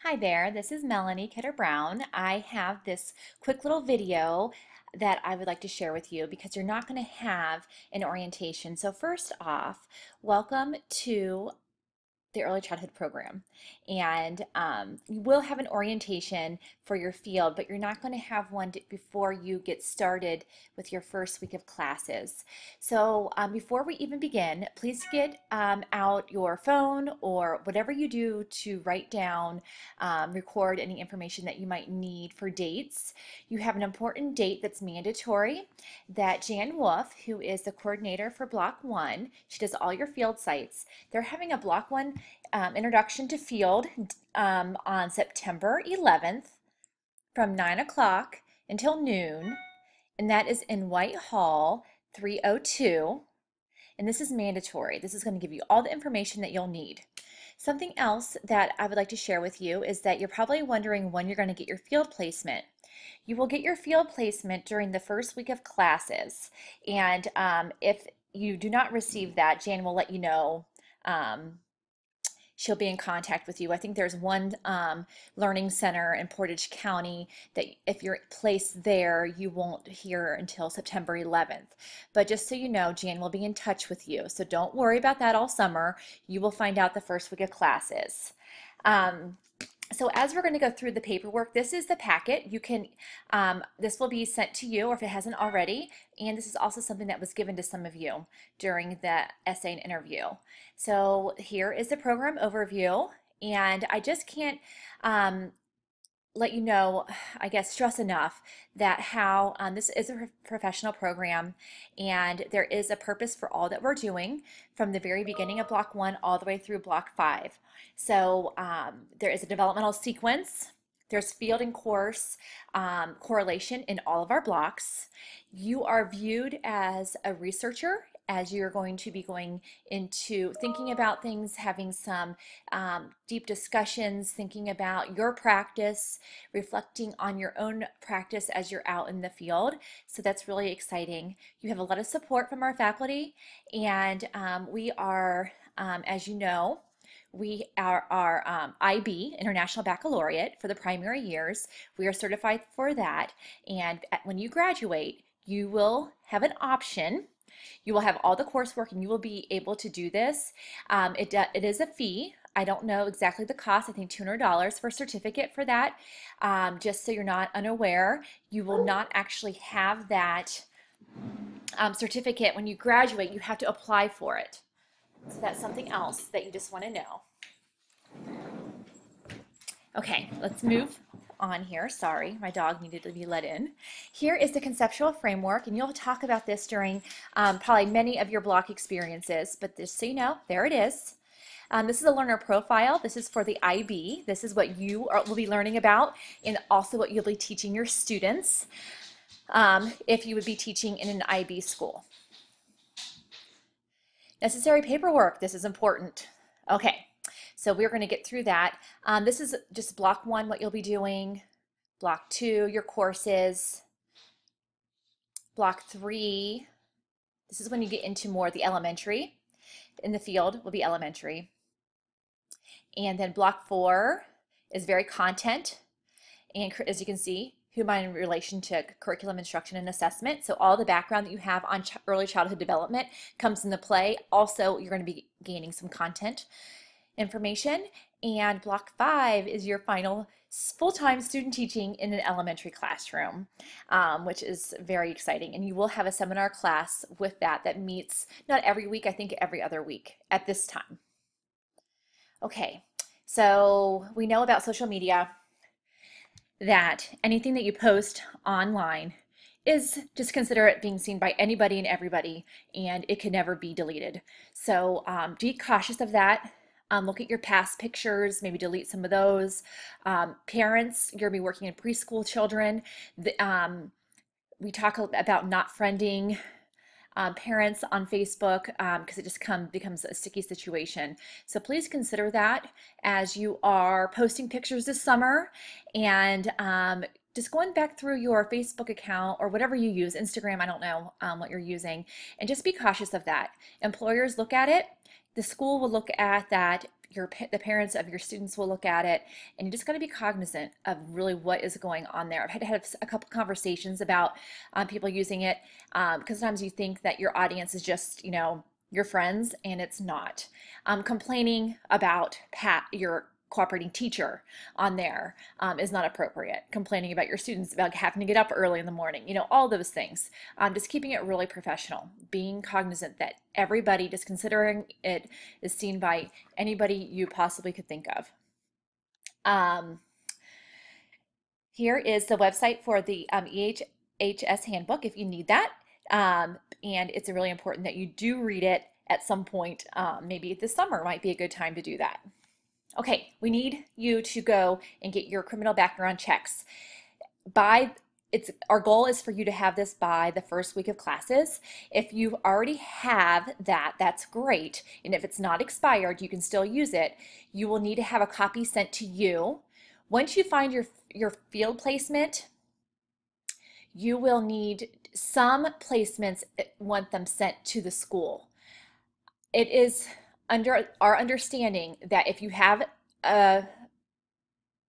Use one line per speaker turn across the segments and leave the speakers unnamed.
Hi there, this is Melanie Kidder-Brown. I have this quick little video that I would like to share with you because you're not going to have an orientation. So first off, welcome to the early childhood program, and you will have an orientation for your field, but you're not going to have one before you get started with your first week of classes. So before we even begin, please get out your phone or whatever you do to write down, record any information that you might need for dates. You have an important date that's mandatory that Jan Wolf, who is the coordinator for Block 1, she does all your field sites. They're having a Block 1 introduction to field on September 11th from 9 o'clock until noon, and that is in Whitehall 302. And this is mandatory. This is going to give you all the information that you'll need. Something else that I would like to share with you is that you're probably wondering when you're going to get your field placement. You will get your field placement during the first week of classes. And if you do not receive that, Jan will let you know. She'll be in contact with you. I think there's one learning center in Portage County that if you're placed there, you won't hear until September 11th. But just so you know, Jan will be in touch with you. So don't worry about that all summer. You will find out the first week of classes. So as we're going to go through the paperwork, this is the packet. You can, this will be sent to you, or if it hasn't already, and this is also something that was given to some of you during the essay and interview. So here is the program overview, and I just can't let you know, I guess, stress enough that how this is a professional program, and there is a purpose for all that we're doing from the very beginning of Block 1 all the way through Block 5. So there is a developmental sequence. There's field and course correlation in all of our blocks. You are viewed as a researcher as you're going to be going into thinking about things, having some deep discussions, thinking about your practice, reflecting on your own practice as you're out in the field. So that's really exciting. You have a lot of support from our faculty, and we are, as you know, we are our IB, International Baccalaureate, for the primary years. We are certified for that. And when you graduate, you will have an option. You will have all the coursework and you will be able to do this. It is a fee. I don't know exactly the cost. I think $200 for a certificate for that. Just so you're not unaware, you will not actually have that certificate when you graduate. You have to apply for it. So that's something else that you just want to know. Okay, let's move on here. Sorry, my dog needed to be let in. Here is the conceptual framework, and you'll talk about this during probably many of your block experiences, but just so you know, there it is. This is a learner profile. This is for the IB. This is what you will be learning about, and also what you'll be teaching your students if you would be teaching in an IB school. Necessary paperwork. This is important. Okay. So we're going to get through that. This is just Block 1, what you'll be doing. Block 2, your courses. Block 3, this is when you get into more the elementary. In the field will be elementary. And then Block 4 is very content. And as you can see, who am I in relation to curriculum, instruction, and assessment. So all the background that you have on early childhood development comes into play. Also, you're going to be gaining some content information. And Block 5 is your final full-time student teaching in an elementary classroom, which is very exciting. And you will have a seminar class with that meets not every week, I think every other week at this time. Okay, so we know about social media that anything that you post online is just consider it being seen by anybody and everybody, and it can never be deleted. So be cautious of that. Look at your past pictures, maybe delete some of those. Parents, you're going to be working in preschool children. We talk about not friending parents on Facebook because it just becomes a sticky situation. So please consider that as you are posting pictures this summer, and just going back through your Facebook account or whatever you use, Instagram, I don't know what you're using, and just be cautious of that. Employers look at it. The school will look at that the parents of your students will look at it, and you just got to be cognizant of really what is going on there. I've had to have a couple conversations about people using it because sometimes you think that your audience is just, your friends, and it's not. Complaining about your cooperating teacher on there is not appropriate. Complaining about your students about having to get up early in the morning, all those things. Just keeping it really professional, being cognizant that everybody, just considering it is seen by anybody you possibly could think of. Here is the website for the EHS handbook if you need that. And it's really important that you do read it at some point. Maybe this summer might be a good time to do that. Okay, we need you to go and get your criminal background checks. Our goal is for you to have this by the first week of classes. If you already have that, that's great. And if it's not expired, you can still use it. You will need to have a copy sent to you. Once you find your field placement, you will need some placements want them sent to the school. It is under our understanding that if you have a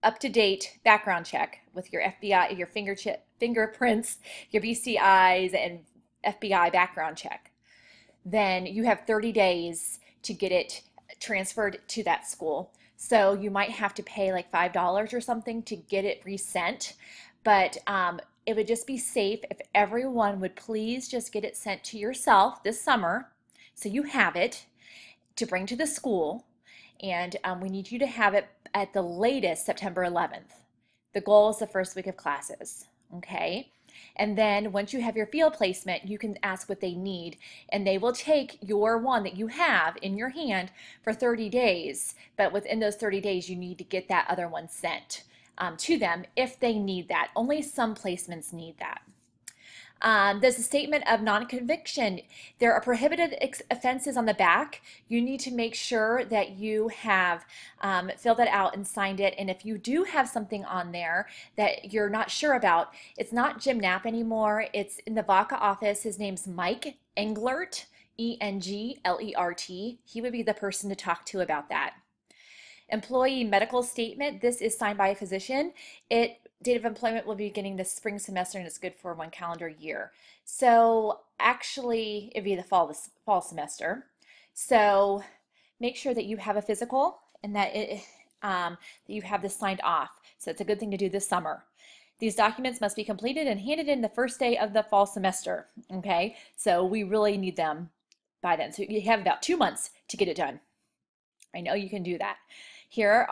up-to-date background check with your FBI, your fingerprints, your BCIs, and FBI background check, then you have 30 days to get it transferred to that school. So you might have to pay like $5 or something to get it resent, but it would just be safe if everyone would please just get it sent to yourself this summer so you have it to bring to the school, and we need you to have it at the latest September 11th. The goal is the first week of classes, okay? And then once you have your field placement, you can ask what they need, and they will take your one that you have in your hand for 30 days, but within those 30 days, you need to get that other one sent to them if they need that. Only some placements need that. There's a statement of non-conviction. There are prohibited offenses on the back. You need to make sure that you have filled that out and signed it. And if you do have something on there that you're not sure about, it's not Jim Knapp anymore. It's in the VACA office. His name's Mike Englert, Englert. He would be the person to talk to about that. Employee medical statement. This is signed by a physician. Date of employment will be beginning this spring semester, and it's good for 1 calendar year. So actually, it'd be the fall semester. So make sure that you have a physical and that that you have this signed off. So it's a good thing to do this summer. These documents must be completed and handed in the first day of the fall semester. Okay, so we really need them by then. So you have about 2 months to get it done. I know you can do that. Here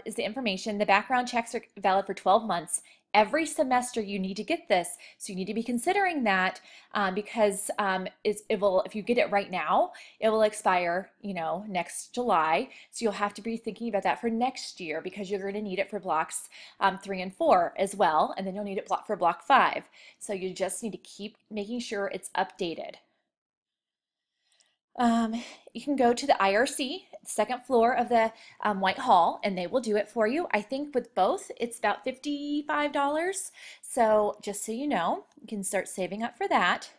is the information. The background checks are valid for 12 months. Every semester you need to get this, so you need to be considering that because if you get it right now, it will expire, next July. So you'll have to be thinking about that for next year because you're going to need it for blocks 3 and 4 as well, and then you'll need it for block 5. So you just need to keep making sure it's updated. You can go to the IRC, second floor of the White Hall, and they will do it for you. I think with both, it's about $55. So just so you know, you can start saving up for that.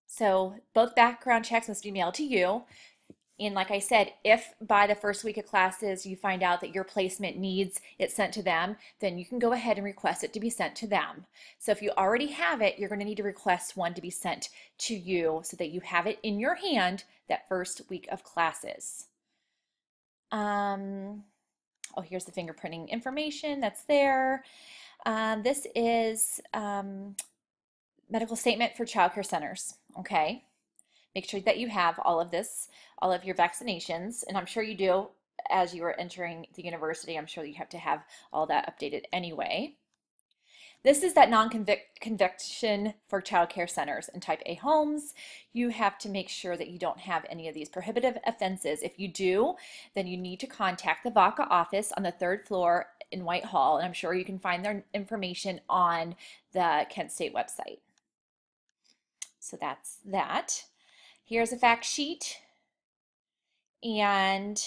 So both background checks must be mailed to you. And like I said, if by the first week of classes you find out that your placement needs it sent to them, then you can go ahead and request it to be sent to them. So if you already have it, you're going to need to request one to be sent to you so that you have it in your hand that first week of classes. Oh, here's the fingerprinting information that's there. This is medical statement for child care centers, okay? Make sure that you have all of this, all of your vaccinations, and I'm sure you do as you are entering the university. I'm sure you have to have all that updated anyway. This is that non-conviction for child care centers and type A homes. You have to make sure that you don't have any of these prohibitive offenses. If you do, then you need to contact the VACA office on the 3rd floor in White Hall, and I'm sure you can find their information on the Kent State website. So that's that. Here's a fact sheet and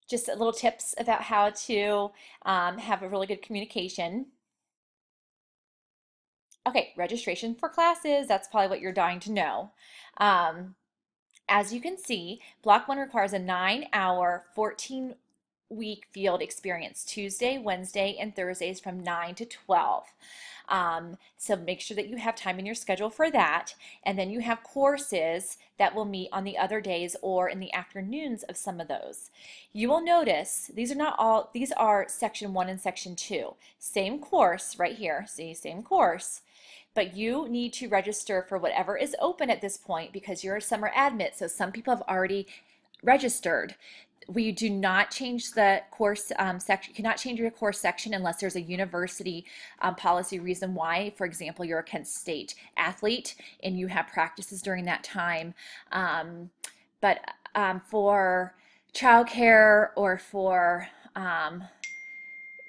just little tips about how to have a really good communication. Okay, registration for classes, that's probably what you're dying to know. As you can see, Block 1 requires a 9-hour, 14-week field experience, Tuesday, Wednesday, and Thursdays from 9 to 12. So make sure that you have time in your schedule for that. And then you have courses that will meet on the other days or in the afternoons of some of those. You will notice these are not all, these are section 1 and section 2. Same course right here, see, same course. But you need to register for whatever is open at this point because you're a summer admit. So some people have already registered. We do not change the course section. You cannot change your course section unless there's a university policy reason why. For example, you're a Kent State athlete and you have practices during that time. But for childcare or for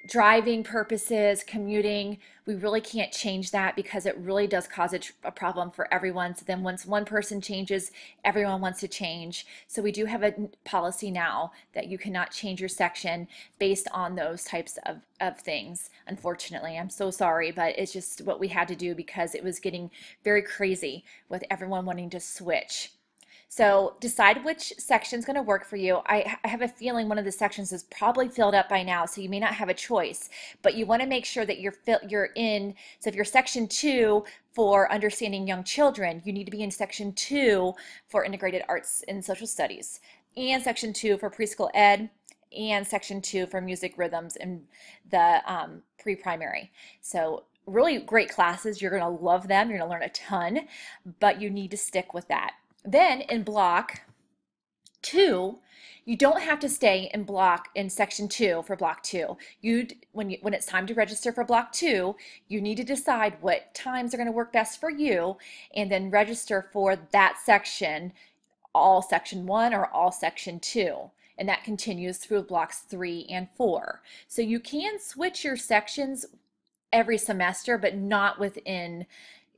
driving purposes, commuting, we really can't change that because it really does cause a problem for everyone. So then once one person changes, everyone wants to change. So we do have a policy now that you cannot change your section based on those types of things. Unfortunately, I'm so sorry, but it's just what we had to do because it was getting very crazy with everyone wanting to switch. So decide which section is going to work for you. I have a feeling one of the sections is probably filled up by now, so you may not have a choice, but you want to make sure that you're in. So if you're section 2 for understanding young children, you need to be in section 2 for integrated arts and social studies, and section 2 for preschool ed, and section 2 for music rhythms and the pre-primary. So really great classes. You're going to love them. You're going to learn a ton, but you need to stick with that. Then in block 2, you don't have to stay in section 2 for block 2. When it's time to register for block 2, you need to decide what times are going to work best for you and then register for that section, all section 1 or all section 2. And that continues through blocks 3 and 4. So you can switch your sections every semester, but not within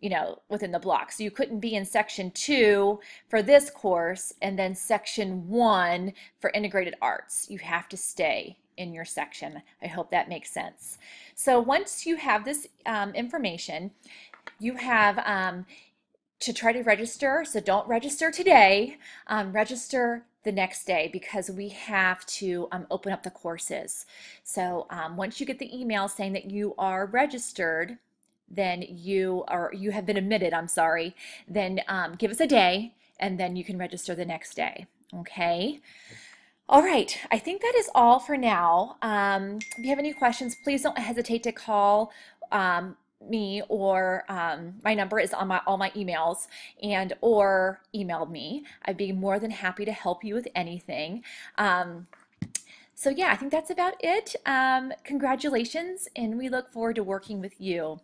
the block. So you couldn't be in section 2 for this course and then section 1 for integrated arts. You have to stay in your section. I hope that makes sense. So once you have this information, you have to try to register. So don't register today, register the next day because we have to open up the courses. So once you get the email saying that you are registered, then you have been admitted, I'm sorry, then give us a day and then you can register the next day. Okay. All right. I think that is all for now. If you have any questions, please don't hesitate to call me or my number is on all my emails or email me. I'd be more than happy to help you with anything. So yeah, I think that's about it. Congratulations, and we look forward to working with you.